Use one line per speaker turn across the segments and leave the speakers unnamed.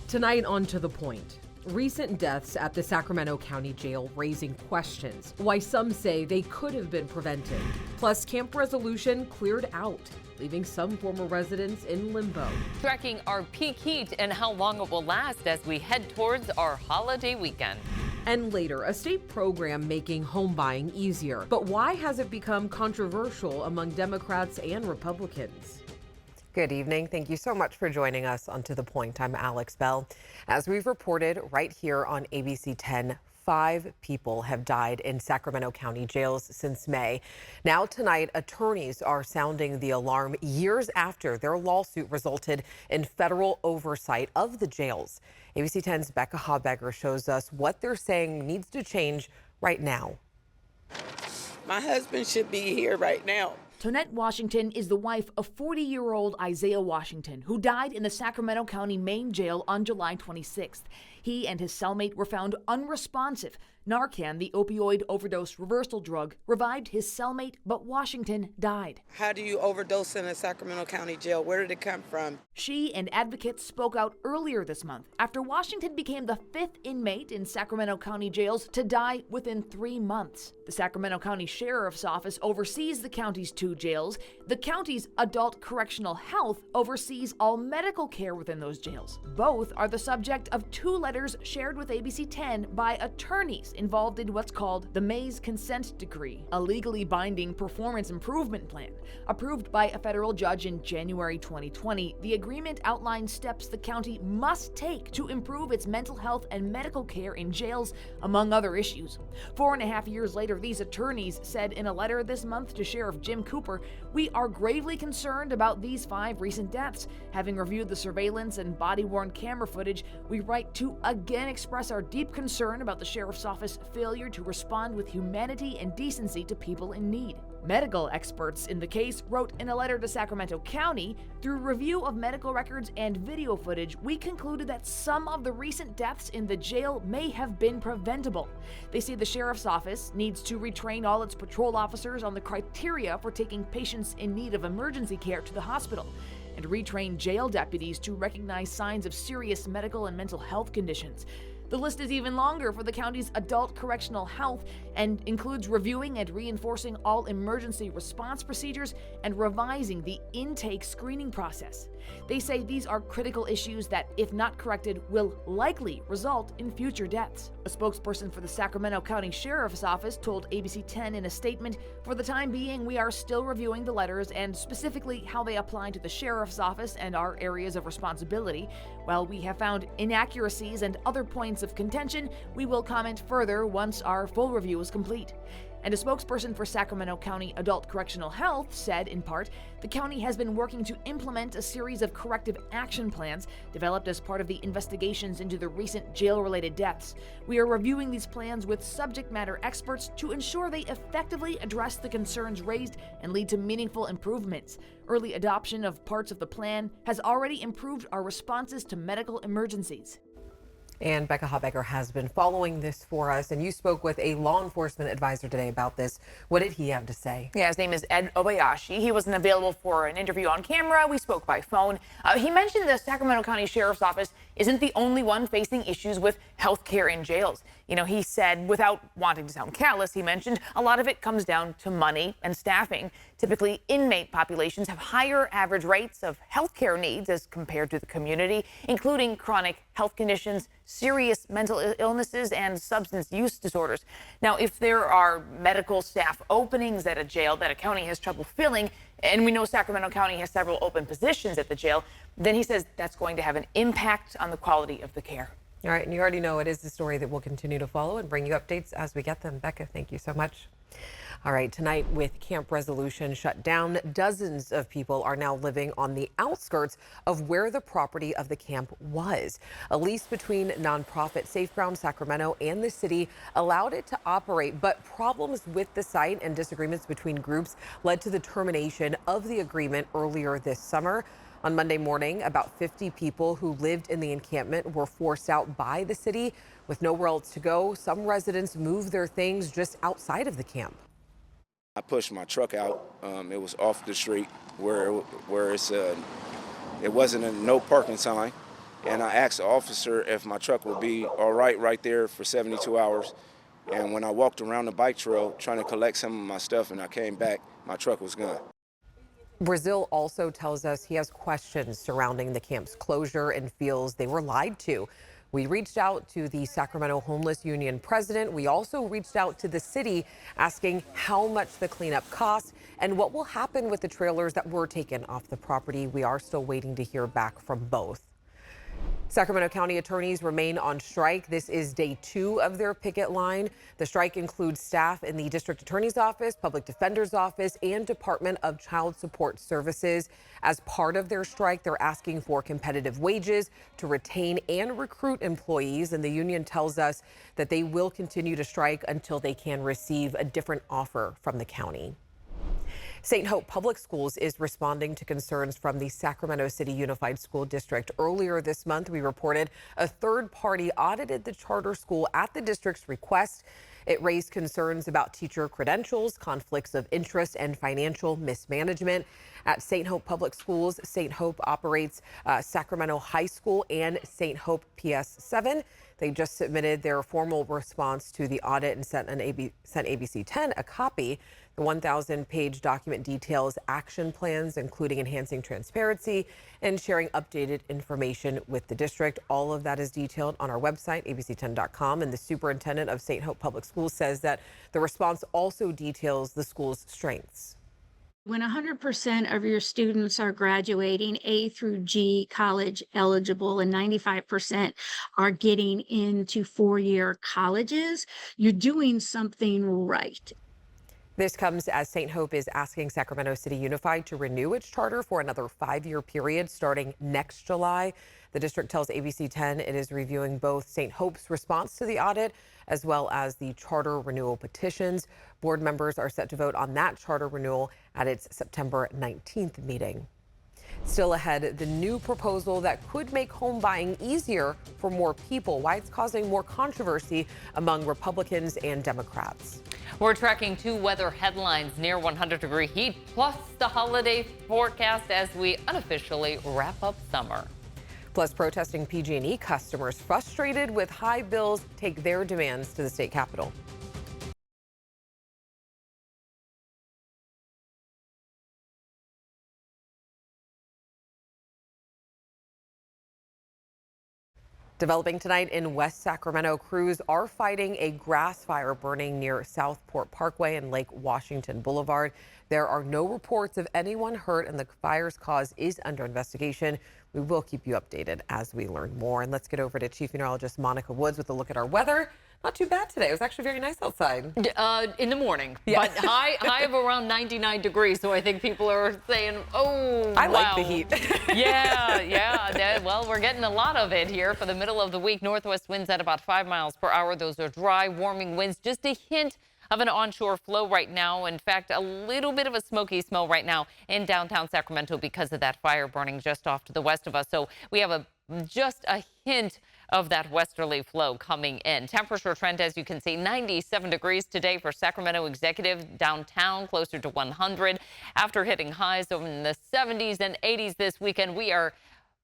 Tonight on To The Point. Recent deaths at the Sacramento County Jail raising questions, why some say they could have been prevented. Plus, Camp Resolution cleared out, leaving some former residents in limbo.
Tracking our peak heat and how long it will last as we head towards our holiday weekend.
And later, a state program making home buying easier. But why has it become controversial among Democrats and Republicans?
Good evening. Thank you so much for joining us on To The Point. I'm Alex Bell. As we've reported right here on ABC 10, 5 people have died in Sacramento County jails since May. Now tonight, attorneys are sounding the alarm years after their lawsuit resulted in federal oversight of the jails. ABC 10's Becca Habegger shows us what they're saying needs to change right now.
My husband should be here right now.
Tonette Washington is the wife of 40-year-old Isaiah Washington, who died in the Sacramento County main jail on July 26th. He and his cellmate were found unresponsive. Narcan, the opioid overdose reversal drug, revived his cellmate, but Washington died.
How do you overdose in a Sacramento County jail? Where did it come from?
She and advocates spoke out earlier this month after Washington became the 5th inmate in Sacramento County jails to die within 3 months. The Sacramento County Sheriff's Office oversees the county's 2 jails. The county's Adult Correctional Health oversees all medical care within those jails. Both are the subject of 2 letters shared with ABC 10 by attorneys involved in what's called the Mays Consent Decree, a legally binding performance improvement plan. Approved by a federal judge in January 2020, the agreement outlines steps the county must take to improve its mental health and medical care in jails, among other issues. 4.5 years later, these attorneys said in a letter this month to Sheriff Jim Cooper, "We are gravely concerned about these 5 recent deaths. Having reviewed the surveillance and body-worn camera footage, we write to again express our deep concern about the Sheriff's Office failure to respond with humanity and decency to people in need." Medical experts in the case wrote in a letter to Sacramento County, "Through review of medical records and video footage, we concluded that some of the recent deaths in the jail may have been preventable." They say the Sheriff's Office needs to retrain all its patrol officers on the criteria for taking patients in need of emergency care to the hospital, and retrain jail deputies to recognize signs of serious medical and mental health conditions. The list is even longer for the county's Adult Correctional Health and includes reviewing and reinforcing all emergency response procedures and revising the intake screening process. They say these are critical issues that, if not corrected, will likely result in future deaths. A spokesperson for the Sacramento County Sheriff's Office told ABC 10 in a statement, "For the time being, we are still reviewing the letters and specifically how they apply to the Sheriff's Office and our areas of responsibility. While we have found inaccuracies and other points of contention, we will comment further once our full review is complete." And a spokesperson for Sacramento County Adult Correctional Health said, in part, the county has been working to implement a series of corrective action plans developed as part of the investigations into the recent jail-related deaths. "We are reviewing these plans with subject matter experts to ensure they effectively address the concerns raised and lead to meaningful improvements. Early adoption of parts of the plan has already improved our responses to medical emergencies."
And Becca Habegger has been following this for us, and you spoke with a law enforcement advisor today about this. What did he have to say?
Yeah, his name is Ed Obayashi. He wasn't available for an interview on camera. We spoke by phone. He mentioned the Sacramento County Sheriff's Office isn't the only one facing issues with health care in jails. You know, he said, without wanting to sound callous, he mentioned a lot of it comes down to money and staffing. Typically, inmate populations have higher average rates of health care needs as compared to the community, including chronic health conditions, serious mental illnesses, and substance use disorders. Now, if there are medical staff openings at a jail that a county has trouble filling, and we know Sacramento County has several open positions at the jail, then he says that's going to have an impact on the quality of the care.
All right, and you already know it is the story that we'll continue to follow and bring you updates as we get them. Becca, thank you so much. All right, tonight with Camp Resolution shut down, dozens of people are now living on the outskirts of where the property of the camp was. A lease between nonprofit Safe Ground Sacramento and the city allowed it to operate, but problems with the site and disagreements between groups led to the termination of the agreement earlier this summer. On Monday morning, about 50 people who lived in the encampment were forced out by the city. With nowhere else to go, some residents moved their things just outside of the camp.
I pushed my truck out. It was off the street where it wasn't a no parking sign. And I asked the officer if my truck would be all right there for 72 hours. And when I walked around the bike trail trying to collect some of my stuff and I came back, my truck was gone.
Brazil also tells us he has questions surrounding the camp's closure and feels they were lied to. We reached out to the Sacramento Homeless Union president. We also reached out to the city asking how much the cleanup costs and what will happen with the trailers that were taken off the property. We are still waiting to hear back from both. Sacramento County attorneys remain on strike. This is day 2 of their picket line. The strike includes staff in the district attorney's office, public defender's office, and Department of Child Support Services. As part of their strike, they're asking for competitive wages to retain and recruit employees. And the union tells us that they will continue to strike until they can receive a different offer from the county. St. Hope Public Schools is responding to concerns from the Sacramento City Unified School District. Earlier this month, we reported a third party audited the charter school at the district's request. It raised concerns about teacher credentials, conflicts of interest, and financial mismanagement. At St. Hope Public Schools, St. Hope operates Sacramento High School and St. Hope PS 7. They just submitted their formal response to the audit and sent ABC 10 a copy. The 1,000-page document details action plans, including enhancing transparency and sharing updated information with the district. All of that is detailed on our website, abc10.com. And the superintendent of St. Hope Public Schools says that the response also details the school's strengths.
When 100% of your students are graduating A through G college eligible and 95% are getting into 4-year colleges, you're doing something right.
This comes as St. Hope is asking Sacramento City Unified to renew its charter for another 5-year period starting next July. The district tells ABC 10 it is reviewing both St. Hope's response to the audit as well as the charter renewal petitions. Board members are set to vote on that charter renewal at its September 19th meeting. Still ahead, the new proposal that could make home buying easier for more people. Why it's causing more controversy among Republicans and Democrats.
We're tracking 2 weather headlines near 100-degree heat, plus the holiday forecast as we unofficially wrap up summer.
Plus, protesting PG&E customers frustrated with high bills take their demands to the state capitol. Developing tonight in West Sacramento, crews are fighting a grass fire burning near Southport Parkway and Lake Washington Boulevard. There are no reports of anyone hurt and the fire's cause is under investigation. We will keep you updated as we learn more. And let's get over to Chief Meteorologist Monica Woods with a look at our weather. Not too bad today. It was actually very nice outside.
In the morning,
yeah.
But high of around 99 degrees. So I think people are saying, oh,
I
wow.
like the heat.
Yeah. Well, we're getting a lot of it here for the middle of the week. Northwest winds at about 5 miles per hour. Those are dry, warming winds. Just a hint of an onshore flow right now. In fact, a little bit of a smoky smell right now in downtown Sacramento because of that fire burning just off to the west of us. So we have just a hint of that westerly flow coming in. Temperature trend, as you can see, 97 degrees today for Sacramento Executive. Downtown closer to 100 after hitting highs in the 70s and 80s this weekend. We are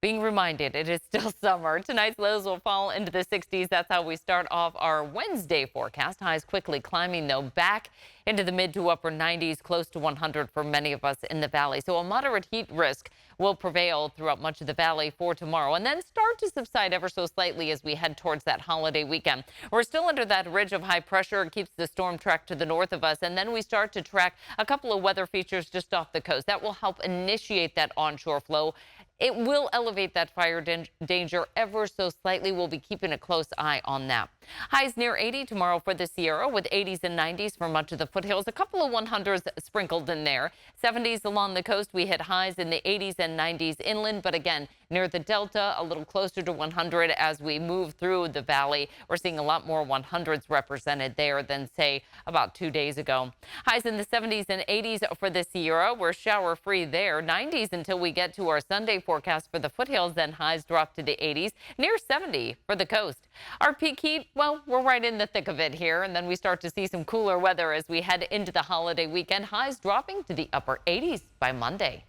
being reminded it is still summer. Tonight's lows will fall into the 60s. That's how we start off our Wednesday forecast. Highs quickly climbing, though, back into the mid to upper 90s, close to 100 for many of us in the valley. So a moderate heat risk will prevail throughout much of the valley for tomorrow and then start to subside ever so slightly as we head towards that holiday weekend. We're still under that ridge of high pressure. It keeps the storm track to the north of us. And then we start to track a couple of weather features just off the coast. That will help initiate that onshore flow. It will elevate that fire danger ever so slightly. We'll be keeping a close eye on that. Highs near 80 tomorrow for the Sierra with 80s and 90s for much of the foothills. A couple of 100s sprinkled in there. 70s along the coast. We hit highs in the 80s and 90s inland. But again, near the Delta, a little closer to 100 as we move through the valley. We're seeing a lot more 100s represented there than, say, about 2 days ago. Highs in the 70s and 80s for the Sierra. We're shower free there. 90s until we get to our Sunday forecast for the foothills. Then highs drop to the 80s. Near 70 for the coast. Our peak heat, well, we're right in the thick of it here. And then we start to see some cooler weather as we head into the holiday weekend. Highs dropping to the upper 80s by Monday.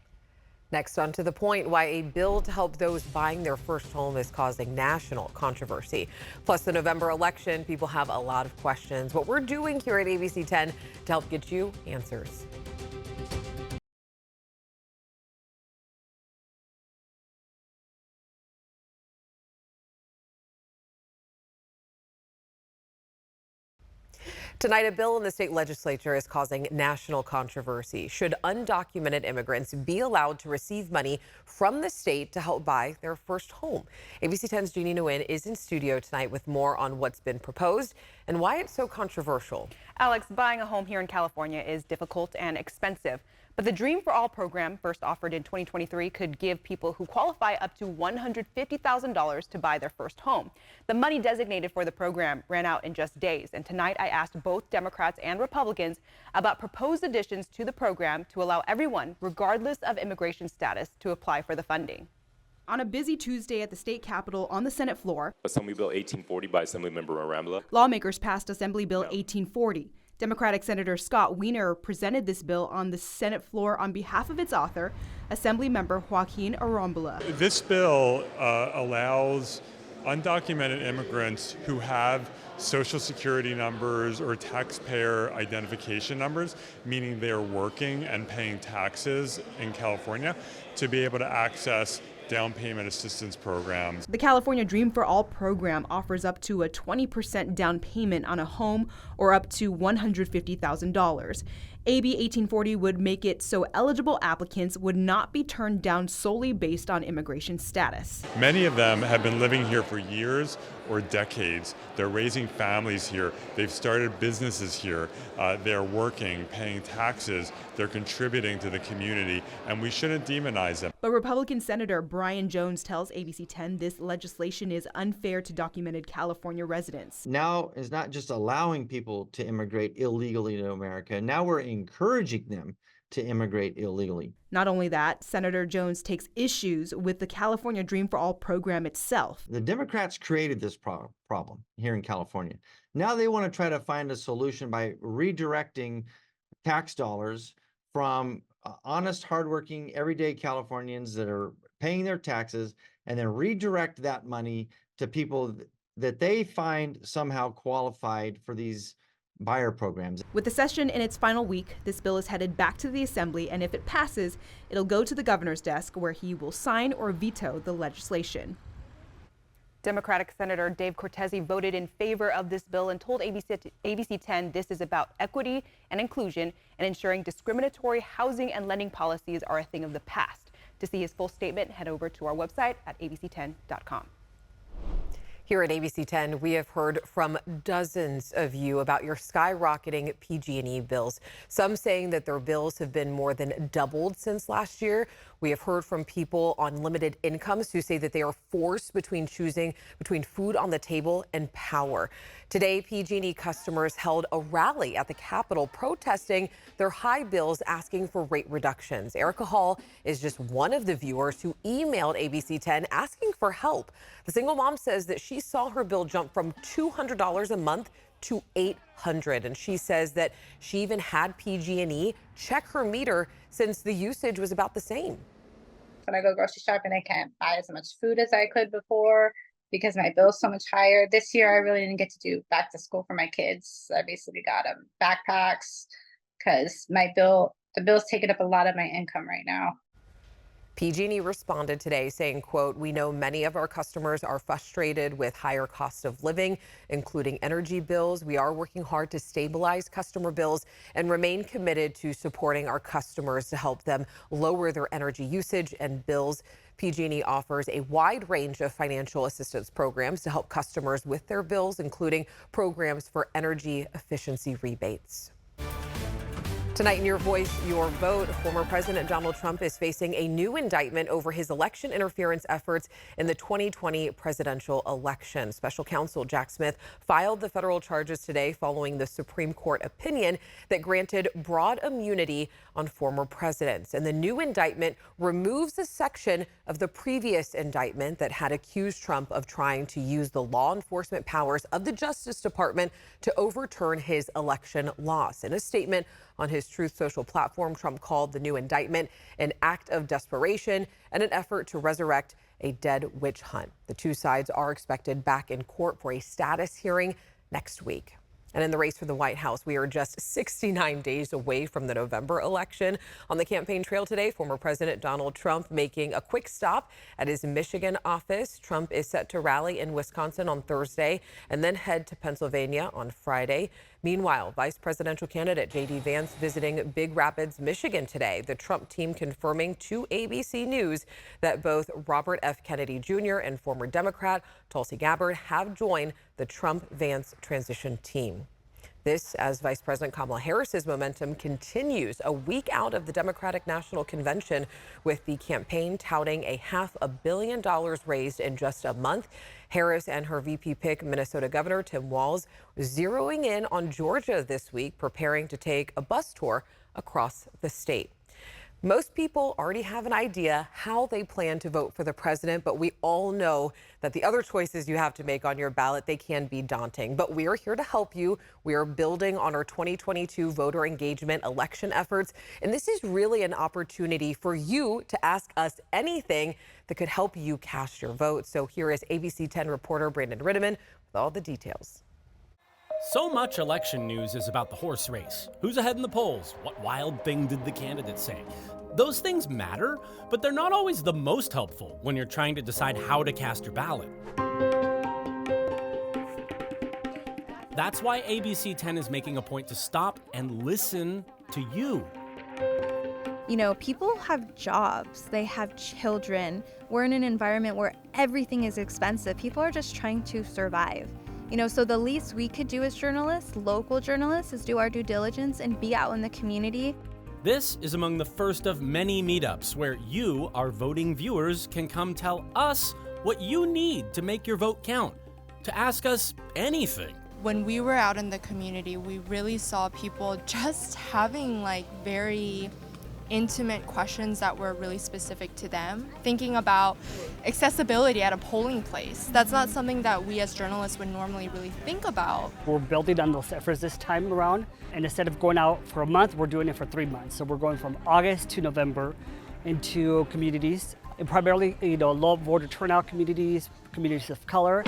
Next, on To the Point, why a bill to help those buying their first home is causing national controversy. Plus, the November election, people have a lot of questions. What we're doing here at ABC 10 to help get you answers. Tonight, a bill in the state legislature is causing national controversy. Should undocumented immigrants be allowed to receive money from the state to help buy their first home? ABC 10's Jeannie Nguyen is in studio tonight with more on what's been proposed and why it's so controversial.
Alex, buying a home here in California is difficult and expensive. But the Dream for All program, first offered in 2023, could give people who qualify up to $150,000 to buy their first home. The money designated for the program ran out in just days. And tonight I asked both Democrats and Republicans about proposed additions to the program to allow everyone, regardless of immigration status, to apply for the funding.
On a busy Tuesday at the state capitol on the Senate floor,
Assembly Bill 1840 by Assemblymember Arambula.
Lawmakers passed Assembly Bill 1840. Democratic Senator Scott Wiener presented this bill on the Senate floor on behalf of its author, Assemblymember Joaquin Arambula.
This bill allows undocumented immigrants who have social security numbers or taxpayer identification numbers, meaning they are working and paying taxes in California, to be able to access down payment assistance programs.
The California Dream for All program offers up to a 20% down payment on a home or up to $150,000. AB 1840 would make it so eligible applicants would not be turned down solely based on immigration status.
Many of them have been living here for years or decades. They're raising families here. They've started businesses here. They're working, paying taxes. They're contributing to the community, and we shouldn't demonize them.
But Republican Senator Brian Jones tells ABC 10 this legislation is unfair to documented California residents.
Now is not just allowing people to immigrate illegally to America. Now we're encouraging them to immigrate illegally.
Not only that, Senator Jones takes issues with the California Dream for All program itself.
The Democrats created this problem here in California. Now they want to try to find a solution by redirecting tax dollars from honest, hardworking, everyday Californians that are paying their taxes, and then redirect that money to people that they find somehow qualified for these buyer programs.
With the session in its final week, this bill is headed back to the Assembly, and if it passes, it'll go to the governor's desk where he will sign or veto the legislation.
Democratic Senator Dave Cortese voted in favor of this bill and told ABC 10 this is about equity and inclusion and ensuring discriminatory housing and lending policies are a thing of the past. To see his full statement, head over to our website at abc10.com.
Here at ABC 10, we have heard from dozens of you about your skyrocketing PG&E bills. Some saying that their bills have been more than doubled since last year. We have heard from people on limited incomes who say that they are forced between choosing between food on the table and power. Today, PG&E customers held a rally at the Capitol protesting their high bills, asking for rate reductions. Erica Hall is just one of the viewers who emailed ABC 10 asking for help. The single mom says that she saw her bill jump from $200 a month to $800, and she says that she even had PG&E check her meter since the usage was about the same.
When I go grocery shopping, I can't buy as much food as I could before because my bill's so much higher. This year, I really didn't get to do back to school for my kids. I basically got them backpacks because the bill's taking up a lot of my income right now.
PG&E responded today saying, quote, "We know many of our customers are frustrated with higher cost of living, including energy bills. We are working hard to stabilize customer bills and remain committed to supporting our customers to help them lower their energy usage and bills." PG&E offers a wide range of financial assistance programs to help customers with their bills, including programs for energy efficiency rebates. Tonight in Your Voice, Your Vote, former President Donald Trump is facing a new indictment over his election interference efforts in the 2020 presidential election. Special counsel Jack Smith filed the federal charges today following the Supreme Court opinion that granted broad immunity on former presidents. And the new indictment removes a section of the previous indictment that had accused Trump of trying to use the law enforcement powers of the Justice Department to overturn his election loss. In a statement, On his Truth Social platform, Trump called the new indictment an act of desperation and an effort to resurrect a dead witch hunt. The two sides are expected back in court for a status hearing next week. And in the race for the White House, we are just 69 days away from the November election. On the campaign trail today, former President Donald Trump making a quick stop at his Michigan office. Trump is set to rally in Wisconsin on Thursday and then head to Pennsylvania on Friday. Meanwhile, vice presidential candidate J.D. Vance visiting Big Rapids, Michigan today. The Trump team confirming to ABC News that both Robert F. Kennedy Jr. and former Democrat Tulsi Gabbard have joined the Trump-Vance transition team. This as Vice President Kamala Harris's momentum continues a week out of the Democratic National Convention, with the campaign touting a $500 million raised in just a month. Harris and her VP pick, Minnesota Governor Tim Walz, zeroing in on Georgia this week, preparing to take a bus tour across the state. Most people already have an idea how they plan to vote for the president, but we all know that the other choices you have to make on your ballot, they can be daunting. But we are here to help you. We are building on our 2022 voter engagement election efforts, and this is really an opportunity for you to ask us anything that could help you cast your vote. So here is ABC 10 reporter Brandon Ritteman with all the details.
So much election news is about the horse race. Who's ahead in the polls? What wild thing did the candidate say? Those things matter, but they're not always the most helpful when you're trying to decide how to cast your ballot. That's why ABC 10 is making a point to stop and listen to you.
You know, people have jobs, they have children. We're in an environment where everything is expensive. People are just trying to survive. You know, so the least we could do as journalists, local journalists, is do our due diligence and be out in the community.
This is among the first of many meetups where you, our voting viewers, can come tell us what you need to make your vote count, to ask us anything.
When we were out in the community, we really saw people just having like very intimate questions that were really specific to them. Thinking about accessibility at a polling place. That's not something that we as journalists would normally really think about.
We're building on those efforts this time around, and instead of going out for a month, we're doing it for 3 months. So we're going from August to November into communities, and primarily, low voter turnout communities, communities of color.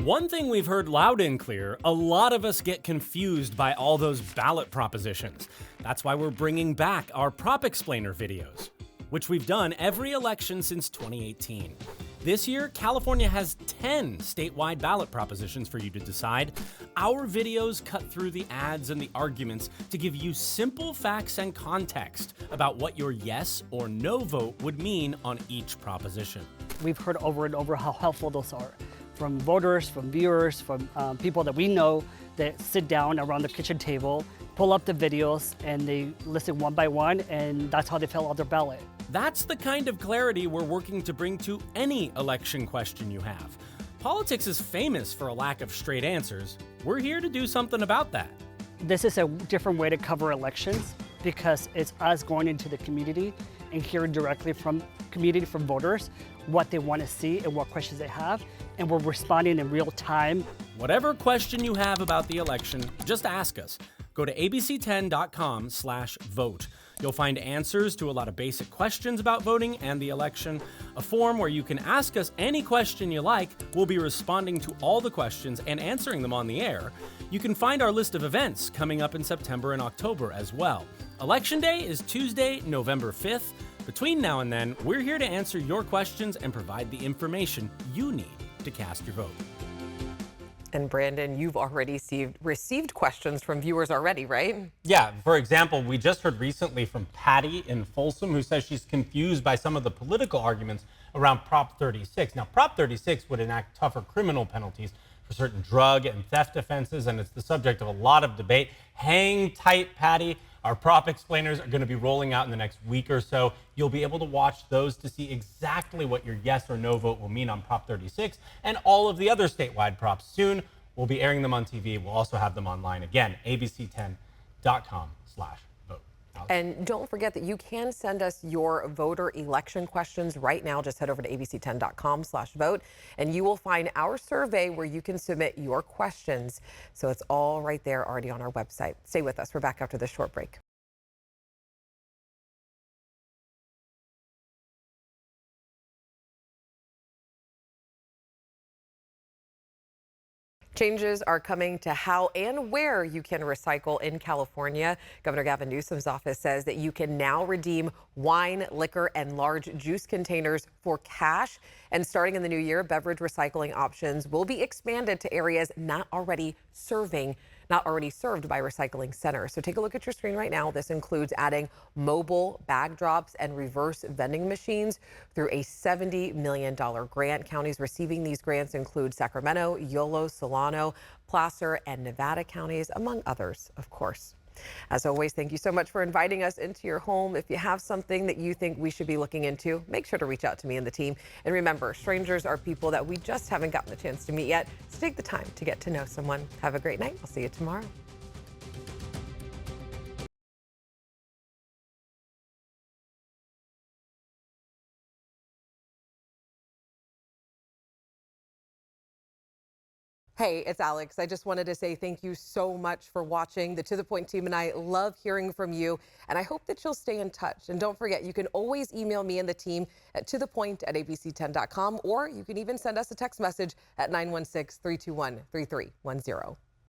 One thing we've heard loud and clear, a lot of us get confused by all those ballot propositions. That's why we're bringing back our Prop Explainer videos, which we've done every election since 2018. This year, California has 10 statewide ballot propositions for you to decide. Our videos cut through the ads and the arguments to give you simple facts and context about what your yes or no vote would mean on each proposition.
We've heard over and over how helpful those are. From voters, from viewers, from people that we know that sit down around the kitchen table, pull up the videos, and they listen one by one, and that's how they fill out their ballot.
That's the kind of clarity we're working to bring to any election question you have. Politics is famous for a lack of straight answers. We're here to do something about that.
This is a different way to cover elections because it's us going into the community and hearing directly from community, from voters, what they want to see and what questions they have, and we're responding in real time.
Whatever question you have about the election, just ask us. Go to abc10.com/vote. You'll find answers to a lot of basic questions about voting and the election, a form where you can ask us any question you like. We'll be responding to all the questions and answering them on the air. You can find our list of events coming up in September and October as well. Election Day is Tuesday, November 5th. Between now and then, we're here to answer your questions and provide the information you need to cast your vote.
And Brandon, you've already received questions from viewers already, right?
Yeah, for example, we just heard recently from Patty in Folsom, who says she's confused by some of the political arguments around Prop 36. Now, Prop 36 would enact tougher criminal penalties for certain drug and theft offenses, and it's the subject of a lot of debate. Hang tight, Patty. Our Prop Explainers are going to be rolling out in the next week or so. You'll be able to watch those to see exactly what your yes or no vote will mean on Prop 36 and all of the other statewide props. Soon, we'll be airing them on TV. We'll also have them online. Again, abc10.com/vote.
And don't forget that you can send us your voter election questions right now. Just head over to abc10.com/vote, and you will find our survey where you can submit your questions. So it's all right there already on our website. Stay with us. We're back after this short break. Changes are coming to how and where you can recycle in California. Governor Gavin Newsom's office says that you can now redeem wine, liquor, and large juice containers for cash. And starting in the new year, beverage recycling options will be expanded to areas not already served by recycling centers. So take a look at your screen right now. This includes adding mobile bag drops and reverse vending machines through a $70 million grant. Counties receiving these grants include Sacramento, Yolo, Solano, Placer, and Nevada counties, among others, of course. As always, thank you so much for inviting us into your home. If you have something that you think we should be looking into, make sure to reach out to me and the team. And remember, strangers are people that we just haven't gotten the chance to meet yet. So take the time to get to know someone. Have a great night. I'll see you tomorrow. Hey, it's Alex. I just wanted to say thank you so much for watching. The To The Point team and I love hearing from you, and I hope that you'll stay in touch. And don't forget, you can always email me and the team at tothepoint@abc10.com, or you can even send us a text message at 916-321-3310.